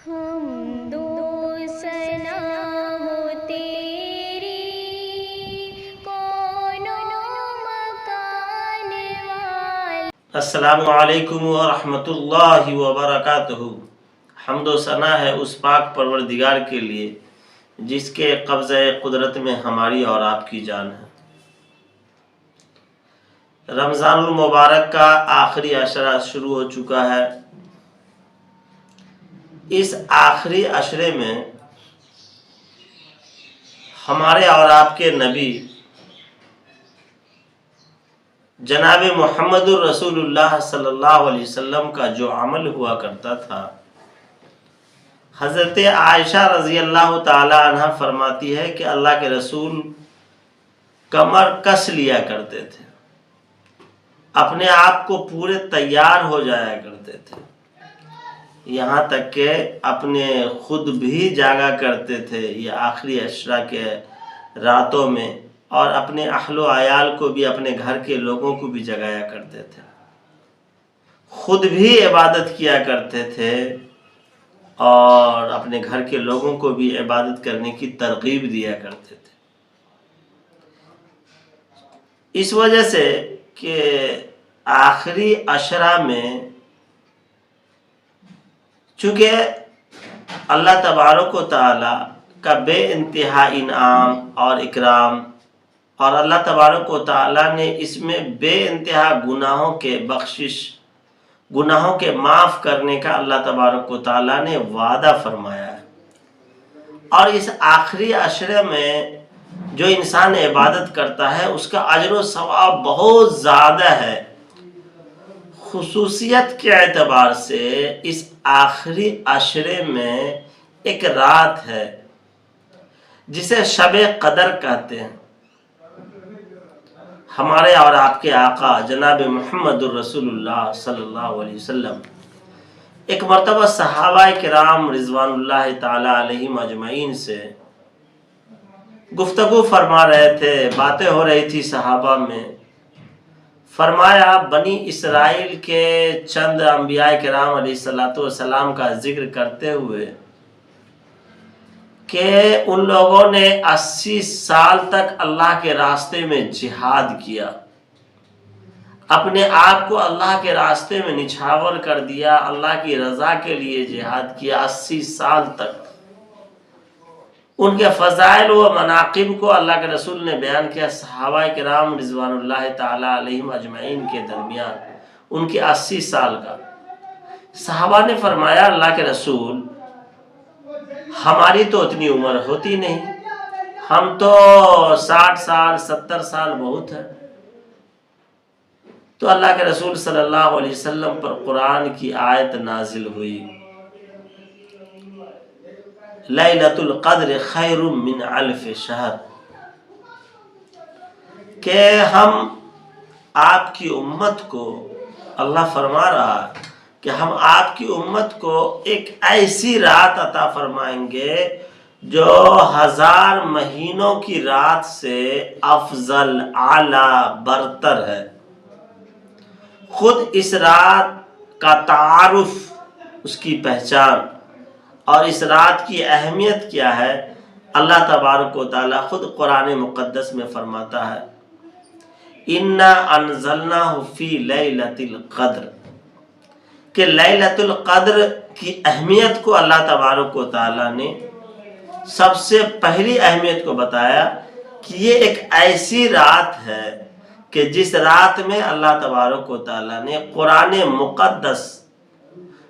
حمد و ثنا ہو تیری کون و مکان والا۔ السلام علیکم ورحمۃ اللہ وبرکاتہ۔ حمد و ثنا ہے اس پاک پروردگار کے لیے جس کے قبضہ قدرت میں ہماری اور آپ کی جان ہے۔ رمضان المبارک کا آخری عشرہ شروع ہو چکا ہے۔ اس آخری عشرے میں ہمارے اور آپ کے نبی جناب محمد الرسول اللہ صلی اللہ علیہ وسلم کا جو عمل ہوا کرتا تھا، حضرت عائشہ رضی اللہ تعالی عنہ فرماتی ہے کہ اللہ کے رسول کمر کس لیا کرتے تھے، اپنے آپ کو پورے تیار ہو جایا کرتے تھے، یہاں تک کہ اپنے خود بھی جاگا کرتے تھے یہ آخری عشرہ کے راتوں میں، اور اپنے اہل و عیال کو بھی، اپنے گھر کے لوگوں کو بھی جگایا کرتے تھے، خود بھی عبادت کیا کرتے تھے اور اپنے گھر کے لوگوں کو بھی عبادت کرنے کی ترغیب دیا کرتے تھے۔ اس وجہ سے کہ آخری عشرہ میں چونکہ اللہ تبارک و تعالی کا بے انتہا انعام اور اکرام، اور اللہ تبارک و تعالی نے اس میں بے انتہا گناہوں کے بخشش، گناہوں کے معاف کرنے کا اللہ تبارک و تعالی نے وعدہ فرمایا ہے۔ اور اس آخری عشرے میں جو انسان عبادت کرتا ہے اس کا اجر و ثواب بہت زیادہ ہے۔ خصوصیت کے اعتبار سے اس آخری عشرے میں ایک رات ہے جسے شب قدر کہتے ہیں۔ ہمارے اور آپ کے آقا جناب محمد الرسول اللہ صلی اللہ علیہ وسلم ایک مرتبہ صحابہ کرام رضوان اللہ تعالی علیہم اجمعین سے گفتگو فرما رہے تھے، باتیں ہو رہی تھی صحابہ میں۔ فرمایا بنی اسرائیل کے چند انبیاء کرام علیہ السلام کا ذکر کرتے ہوئے کہ ان لوگوں نے 80 سال تک اللہ کے راستے میں جہاد کیا، اپنے آپ کو اللہ کے راستے میں نچھاور کر دیا، اللہ کی رضا کے لیے جہاد کیا 80 سال تک۔ ان کے فضائل و مناقب کو اللہ کے رسول نے بیان کیا صحابہ کرام رضوان اللہ تعالی علیہم اجمعین کے درمیان، ان کے 80 سال کا۔ صحابہ نے فرمایا اللہ کے رسول ہماری تو اتنی عمر ہوتی نہیں، ہم تو 60 سال 70 سال بہت ہے۔ تو اللہ کے رسول صلی اللہ علیہ وسلم پر قرآن کی آیت نازل ہوئی، لیلۃ القدر خیر من الف شہر، کہ ہم آپ کی امت کو، اللہ فرما رہا کہ ہم آپ کی امت کو ایک ایسی رات عطا فرمائیں گے جو 1000 مہینوں کی رات سے افضل، اعلی، برتر ہے۔ خود اس رات کا تعارف، اس کی پہچان اور اس رات کی اہمیت کیا ہے، اللہ تبارک و تعالی خود قرآن مقدس میں فرماتا ہے اِنَّا أَنزَلْنَاهُ فِي لَيْلَةِ الْقَدْرِ، کہ لیلۃ القدر کی اہمیت کو اللہ تبارک و تعالی نے سب سے پہلی اہمیت کو بتایا کہ یہ ایک ایسی رات ہے کہ جس رات میں اللہ تبارک و تعالی نے قرآن مقدس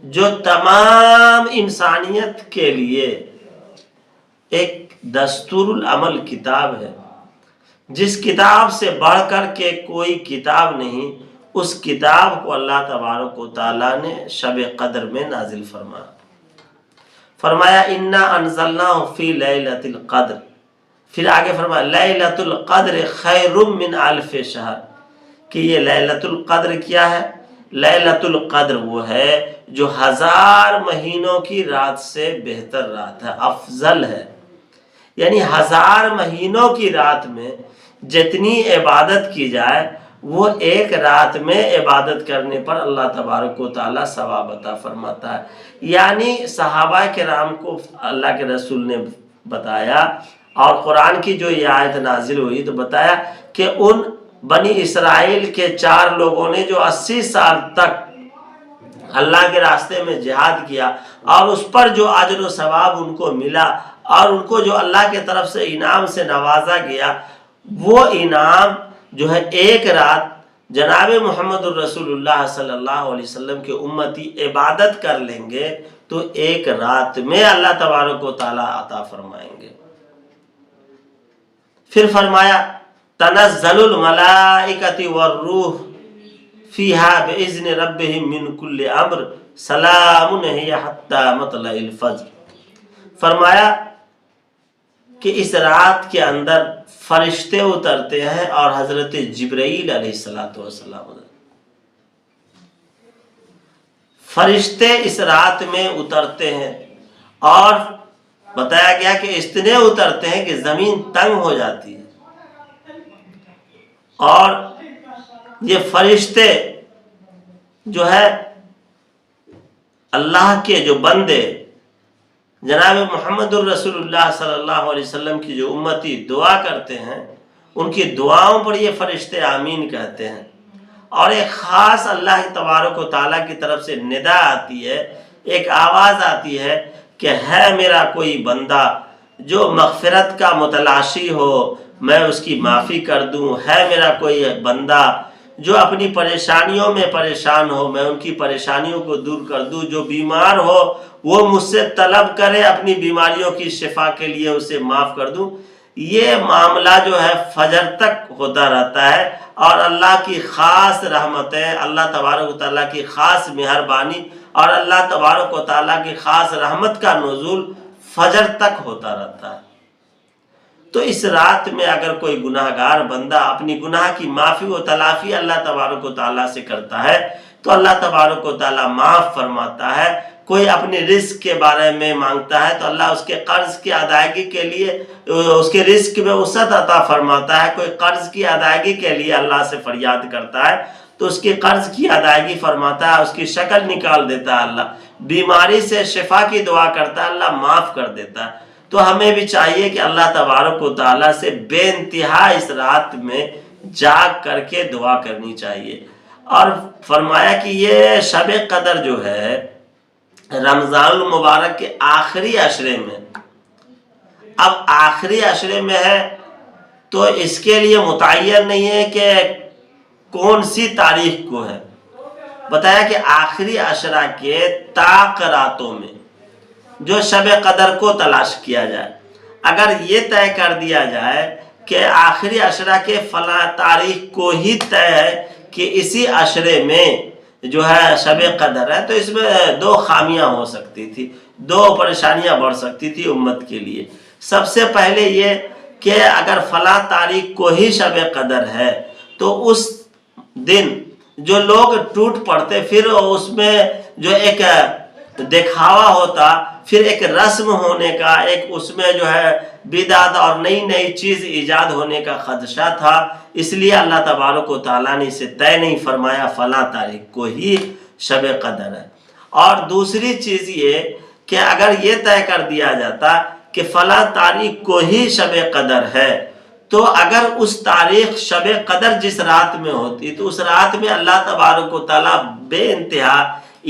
جو تمام انسانیت کے لیے ایک دستور العمل کتاب ہے، جس کتاب سے بڑھ کر کے کوئی کتاب نہیں، اس کتاب کو اللہ تبارک و تعالی نے شب قدر میں نازل فرمایا اِنَّا أَنزَلْنَاهُ فِي لَيْلَةِ الْقَدْرِ، پھر آگے فرمایا لیلۃ القدر خیر من الف شہر، کہ یہ لیلۃ القدر کیا ہے؟ لیلۃ القدر وہ ہے جو 1000 مہینوں کی رات سے بہتر رات ہے، افضل ہے۔ یعنی 1000 مہینوں کی رات میں جتنی عبادت کی جائے وہ ایک رات میں عبادت کرنے پر اللہ تبارک و تعالیٰ ثواب عطا فرماتا ہے۔ یعنی صحابہ کرام کو اللہ کے رسول نے بتایا، اور قرآن کی جو یہ آیت نازل ہوئی تو بتایا کہ ان بنی اسرائیل کے 4 لوگوں نے جو 80 سال تک اللہ کے راستے میں جہاد کیا، اور اس پر جو اجر و ثواب ان کو ملا، اور ان کو جو اللہ کے طرف سے انعام سے نوازا گیا، وہ انعام جو ہے ایک رات جناب محمد الرسول اللہ صلی اللہ علیہ وسلم کے امتی عبادت کر لیں گے تو ایک رات میں اللہ تبارک و تعالیٰ عطا فرمائیں گے۔ پھر فرمایا تنزل الملائکۃ والروح فیہا بإذن ربہم من کل امر سلام ہی حتی مطلع الفجر۔ فرمایا کہ اس رات کے اندر فرشتے اترتے ہیں، اور حضرت جبرائیل علیہ السلام فرشتے اس رات میں اترتے ہیں، اور بتایا گیا کہ اتنے اترتے ہیں کہ زمین تنگ ہو جاتی ہے، اور یہ فرشتے جو ہے اللہ کے جو بندے جناب محمد الرسول اللہ صلی اللہ علیہ وسلم کی جو امتی دعا کرتے ہیں، ان کی دعاؤں پر یہ فرشتے آمین کہتے ہیں، اور ایک خاص اللہ تبارک و تعالیٰ کی طرف سے ندا آتی ہے، ایک آواز آتی ہے کہ ہے میرا کوئی بندہ جو مغفرت کا متلاشی ہو، میں اس کی معافی کر دوں، ہے میرا کوئی بندہ جو اپنی پریشانیوں میں پریشان ہو، میں ان کی پریشانیوں کو دور کر دوں، جو بیمار ہو وہ مجھ سے طلب کرے اپنی بیماریوں کی شفا کے لیے، اسے معاف کر دوں۔ یہ معاملہ جو ہے فجر تک ہوتا رہتا ہے، اور اللہ کی خاص رحمتیں، اللہ تبارک و تعالیٰ کی خاص مہربانی اور اللہ تبارک و تعالیٰ کی خاص رحمت کا نزول فجر تک ہوتا رہتا ہے۔ تو اس رات میں اگر کوئی گناہ گار بندہ اپنی گناہ کی معافی و تلافی اللہ تبارک و تعالیٰ سے کرتا ہے تو اللہ تبارک و تعالیٰ معاف فرماتا ہے۔ کوئی اپنے رزق کے بارے میں مانگتا ہے تو اللہ اس کے قرض کی ادائیگی کے لیے اس کے رزق میں وسعت عطا فرماتا ہے۔ کوئی قرض کی ادائیگی کے لیے اللہ سے فریاد کرتا ہے تو اس کے قرض کی ادائیگی فرماتا ہے، اس کی شکل نکال دیتا ہے اللہ۔ بیماری سے شفا کی دعا کرتا ہے، اللہ معاف کر دیتا ہے۔ تو ہمیں بھی چاہیے کہ اللہ تبارک و تعالیٰ سے بے انتہا اس رات میں جاگ کر کے دعا کرنی چاہیے۔ اور فرمایا کہ یہ شب قدر جو ہے رمضان المبارک کے آخری عشرے میں، اب آخری عشرے میں ہے تو اس کے لیے متعین نہیں ہے کہ کون سی تاریخ کو ہے۔ بتایا کہ آخری عشرہ کے طاق راتوں میں جو شب قدر کو تلاش کیا جائے۔ اگر یہ طے کر دیا جائے کہ آخری عشرہ کے فلاں تاریخ کو ہی طے ہے کہ اسی عشرے میں جو ہے شب قدر ہے، تو اس میں 2 خامیاں ہو سکتی تھی، 2 پریشانیاں بڑھ سکتی تھی امت کے لیے۔ سب سے پہلے یہ کہ اگر فلاں تاریخ کو ہی شب قدر ہے تو اس دن جو لوگ ٹوٹ پڑتے، پھر اس میں جو ایک دکھاوا ہوتا، پھر ایک رسم ہونے کا، ایک اس میں جو ہے بدعت اور نئی نئی چیز ایجاد ہونے کا خدشہ تھا۔ اس لیے اللہ تبارک و تعالیٰ نے اسے طے نہیں فرمایا فلاں تاریخ کو ہی شب قدر ہے۔ اور دوسری چیز یہ کہ اگر یہ طے کر دیا جاتا کہ فلاں تاریخ کو ہی شب قدر ہے، تو اگر اس تاریخ شب قدر جس رات میں ہوتی تو اس رات میں اللہ تبارک و تعالیٰ بے انتہا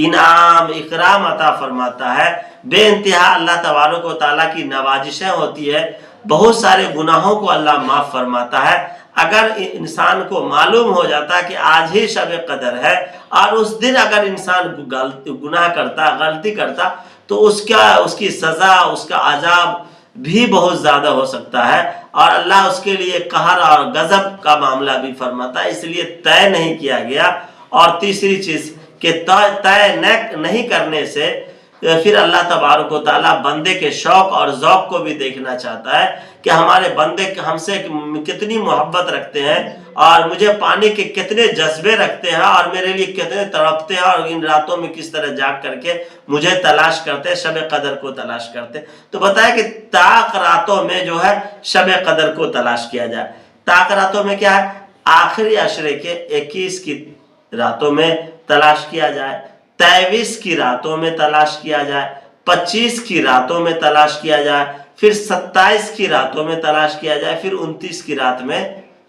انعام اکرام عطا فرماتا ہے، بے انتہا اللہ تبارک و تعالیٰ کی نوازشیں ہوتی ہے، بہت سارے گناہوں کو اللہ معاف فرماتا ہے۔ اگر انسان کو معلوم ہو جاتا کہ آج ہی شب قدر ہے اور اس دن اگر انسان گناہ کرتا، غلطی کرتا، تو اس کی سزا، اس کا عذاب بھی بہت زیادہ ہو سکتا ہے، اور اللہ اس کے لیے قہر اور غضب کا معاملہ بھی فرماتا ہے۔ اس لیے طے نہیں کیا گیا۔ اور تیسری چیز کہ طے نہیں کرنے سے پھر اللہ تبارک و تعالیٰ بندے کے شوق اور ذوق کو بھی دیکھنا چاہتا ہے کہ ہمارے بندے ہم سے کتنی محبت رکھتے ہیں، اور مجھے پانے کے کتنے جذبے رکھتے ہیں، اور میرے لیے کتنے تڑپتے ہیں، اور ان راتوں میں کس طرح جاگ کر کے مجھے تلاش کرتے ہیں، شب قدر کو تلاش کرتے ہیں۔ تو بتایا کہ طاق راتوں میں جو ہے شب قدر کو تلاش کیا جائے۔ طاق راتوں میں کیا ہے؟ آخری عشرے کے 21 کی راتوں میں تلاش کیا جائے، 23 کی راتوں میں تلاش کیا جائے، 25 کی راتوں میں تلاش کیا جائے، پھر 27 کی راتوں میں تلاش کیا جائے، پھر 29 کی رات میں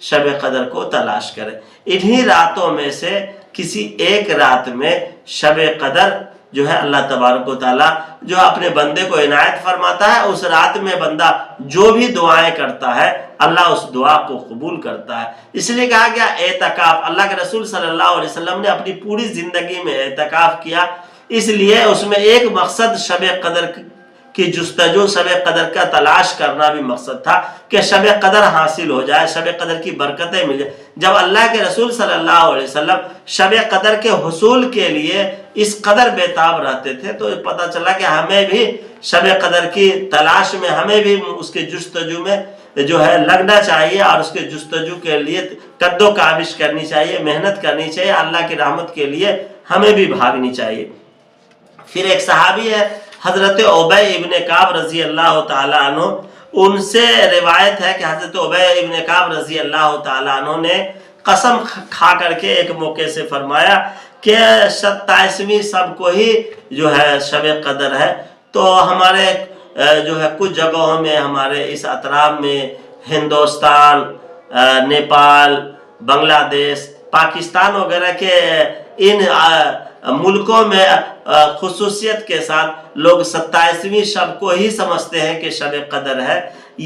شب قدر کو تلاش کریں۔ انہی راتوں میں سے کسی ایک رات میں شب قدر جو ہے اللہ تبارک و تعالیٰ جو اپنے بندے کو عنایت فرماتا ہے، اس رات میں بندہ جو بھی دعائیں کرتا ہے اللہ اس دعا کو قبول کرتا ہے۔ اس لیے کہا گیا اعتکاف، اللہ کے رسول صلی اللہ علیہ وسلم نے اپنی پوری زندگی میں اعتکاف کیا، اس لیے اس میں ایک مقصد شب قدر کی جستجو، شب قدر کا تلاش کرنا بھی مقصد تھا کہ شب قدر حاصل ہو جائے، شب قدر کی برکتیں مل جائے۔ جب اللہ کے رسول صلی اللہ علیہ وسلم شب قدر کے حصول کے لیے اس قدر بیتاب رہتے تھے تو پتہ چلا کہ ہمیں بھی شب قدر کی تلاش میں، ہمیں بھی اس کے جستجو میں جو ہے لگنا چاہیے، اور اس کے جستجو کے لیے کد و کاوش کرنی چاہیے، محنت کرنی چاہیے، اللہ کی رحمت کے لیے ہمیں بھی بھاگنی چاہیے۔ پھر ایک صحابی ہے حضرت ابی ابن کعب رضی اللہ تعالیٰ عنہ، ان سے روایت ہے کہ حضرت ابی ابن کعب رضی اللہ تعالیٰ عنہ نے قسم کھا کر کے ایک موقع سے فرمایا کہ 27ویں سب کو ہی جو ہے شب قدر ہے۔ تو ہمارے جو ہے کچھ جگہوں میں، ہمارے اس اطراف میں ہندوستان، نیپال، بنگلہ دیش، پاکستان وغیرہ کے ان ملکوں میں خصوصیت کے ساتھ لوگ 27ویں شب کو ہی سمجھتے ہیں کہ شب قدر ہے۔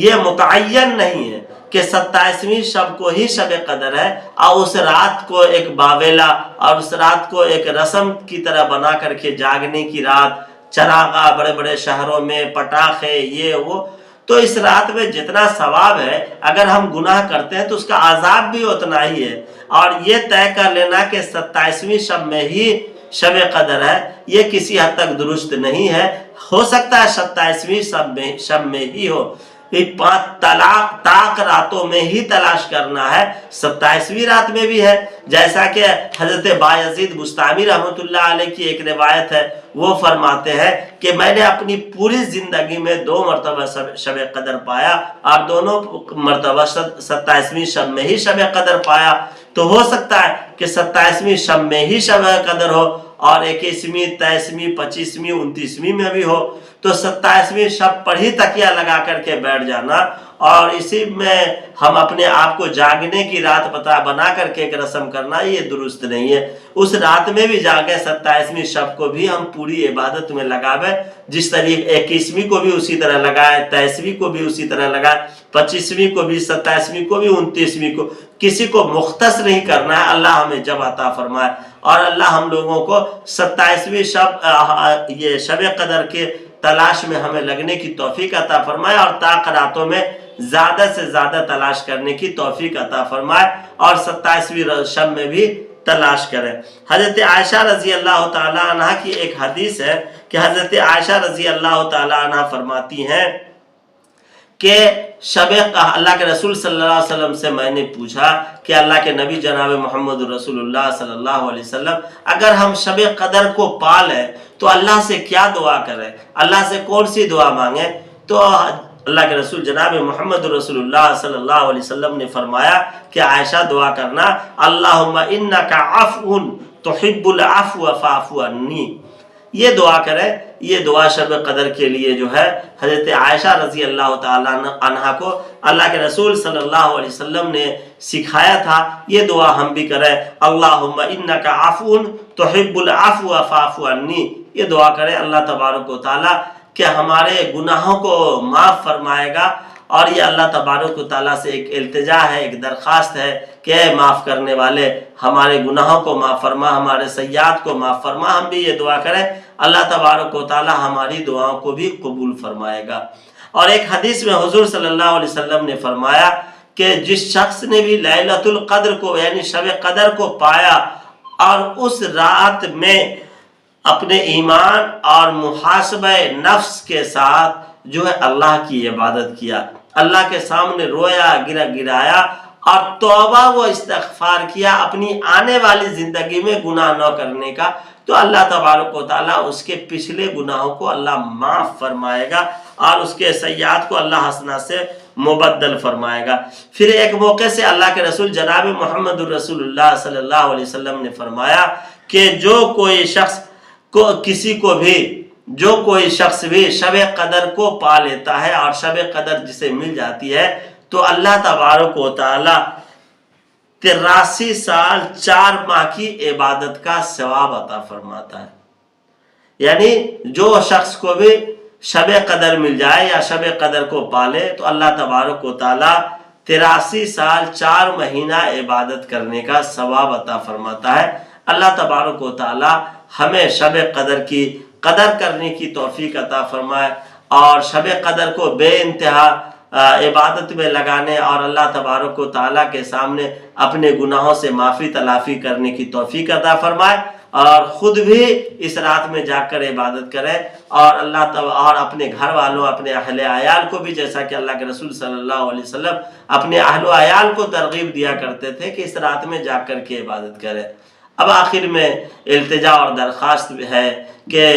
یہ متعین نہیں ہے کہ 27ویں شب کو ہی شب قدر ہے، اور اس رات کو ایک باویلا اور اس رات کو ایک رسم کی طرح بنا کر کے جاگنے کی رات، چراغاں بڑے بڑے شہروں میں، پٹاخے، یہ وہ، تو اس رات میں جتنا ثواب ہے اگر ہم گناہ کرتے ہیں تو اس کا عذاب بھی اتنا ہی ہے۔ اور یہ طے کر لینا کہ 27ویں شب میں ہی شب قدر ہے، یہ کسی حد تک درست نہیں ہے۔ ہو سکتا ہے 27ویں شب میں ہی ہو، 5 طاق راتوں میں ہی تلاش کرنا ہے، 27ویں رات میں بھی ہے۔ جیسا کہ حضرت بایزید بستامی رحمۃ اللہ علیہ کی ایک روایت ہے، وہ فرماتے ہیں کہ میں نے اپنی پوری زندگی میں 2 مرتبہ شب قدر پایا، اور دونوں مرتبہ 27ویں شب میں ہی شب قدر پایا۔ تو ہو سکتا ہے کہ 27ویں شب میں ہی شب قدر ہو، اور 21ویں، 23ویں، 25ویں، 29ویں میں بھی ہو۔ تو 27ویں شب پر ہی تکیہ لگا کر کے بیٹھ جانا، اور اسی میں ہم اپنے آپ کو جاگنے کی رات بنا کر کے ایک رسم کرنا، یہ درست نہیں ہے۔ اس رات میں بھی جاگے، 27ویں شب کو بھی ہم پوری عبادت میں لگاویں، جس طریقے 21ویں کو بھی اسی طرح لگائے، 23ویں کو بھی اسی طرح لگائے، 25ویں کو بھی، 27ویں کو بھی، 29ویں کو، کسی کو مختص نہیں کرنا ہے۔ اللہ ہمیں جب عطا فرمائے، اور اللہ ہم لوگوں کو 27ویں شب، یہ شب قدر کے تلاش میں ہمیں لگنے کی توفیق عطا فرمائے، اور طاق راتوں میں زیادہ سے زیادہ تلاش کرنے کی توفیق عطا فرمائے، اور 27ویں شب میں بھی تلاش کریں۔ حضرت عائشہ رضی اللہ تعالی عنہ کی ایک حدیث ہے کہ حضرت عائشہ رضی اللہ تعالی عنہ فرماتی ہیں کہ اللہ کے رسول صلی اللہ علیہ وسلم سے میں نے پوچھا کہ اللہ کے نبی جناب محمد رسول اللہ صلی اللہ علیہ وسلم، اگر ہم شب قدر کو پا لیں تو اللہ سے کیا دعا کریں، اللہ سے کون سی دعا مانگیں؟ تو اللہ کے رسول جناب محمد رسول اللہ صلی اللہ علیہ وسلم نے فرمایا کہ عائشہ دعا کرنا، اللہم انک عفو تحب العفو فاعف عنی، یہ دعا کریں۔ یہ دعا شب قدر کے لیے جو ہے حضرت عائشہ رضی اللہ تعالیٰ عنہ کو اللہ کے رسول صلی اللہ علیہ وسلم نے سکھایا تھا، یہ دعا ہم بھی کریں، اللہم انک عفو تحب العفو فاعف عنی، یہ دعا کریں اللہ تبارک و تعالیٰ کہ ہمارے گناہوں کو معاف فرمائے گا۔ اور یہ اللہ تبارک و تعالیٰ سے ایک التجا ہے، ایک درخواست ہے کہ اے معاف کرنے والے ہمارے گناہوں کو معاف فرما، ہمارے سیئات کو معاف فرما۔ ہم بھی یہ دعا کریں، اللہ تبارک و تعالیٰ ہماری دعاؤں کو بھی قبول فرمائے گا۔ اور ایک حدیث میں حضور صلی اللہ علیہ وسلم نے فرمایا کہ جس شخص نے بھی لیلۃ القدر کو یعنی شب قدر کو پایا، اور اس رات میں اپنے ایمان اور محاسبہ نفس کے ساتھ جو ہے اللہ کی عبادت کیا، اللہ کے سامنے رویا، گرایا، اور توبہ و استغفار کیا اپنی آنے والی زندگی میں گناہ نہ کرنے کا، تو اللہ تبارک و تعالیٰ اس کے پچھلے گناہوں کو اللہ معاف فرمائے گا اور اس کے سیئات کو اللہ حسنات سے مبدل فرمائے گا۔ پھر ایک موقع سے اللہ کے رسول جناب محمد الرسول اللہ صلی اللہ علیہ وسلم نے فرمایا کہ جو کوئی شخص بھی شب قدر کو پا لیتا ہے اور شب قدر جسے مل جاتی ہے تو اللہ تبارک و تعالی 83 سال 4 ماہ کی عبادت کا ثواب عطا فرماتا ہے۔ یعنی جو شخص کو بھی شب قدر مل جائے یا شب قدر کو پالے تو اللہ تبارک و تعالی 83 سال 4 مہینہ عبادت کرنے کا ثواب عطا فرماتا ہے۔ اللہ تبارک و تعالی ہمیں شب قدر کی قدر کرنے کی توفیق عطا فرمائے اور شب قدر کو بے انتہا عبادت میں لگانے اور اللہ تبارک و تعالیٰ کے سامنے اپنے گناہوں سے معافی تلافی کرنے کی توفیق عطا فرمائے اور خود بھی اس رات میں جا کر عبادت کرے اور اور اپنے گھر والوں اپنے اہل عیال کو بھی، جیسا کہ اللہ کے رسول صلی اللہ علیہ وسلم اپنے اہل عیال کو ترغیب دیا کرتے تھے کہ اس رات میں جا کر کے عبادت کرے۔ اب آخر میں التجا اور درخواست ہے کہ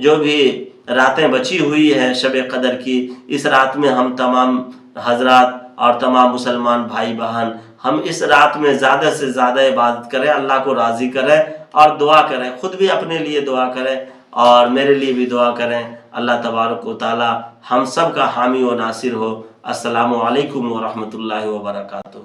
جو بھی راتیں بچی ہوئی ہیں شب قدر کی، اس رات میں ہم تمام حضرات اور تمام مسلمان بھائی بہن ہم اس رات میں زیادہ سے زیادہ عبادت کریں، اللہ کو راضی کریں اور دعا کریں، خود بھی اپنے لیے دعا کریں اور میرے لیے بھی دعا کریں۔ اللہ تبارک و تعالی ہم سب کا حامی و ناصر ہو۔ السلام علیکم ورحمۃ اللہ وبرکاتہ۔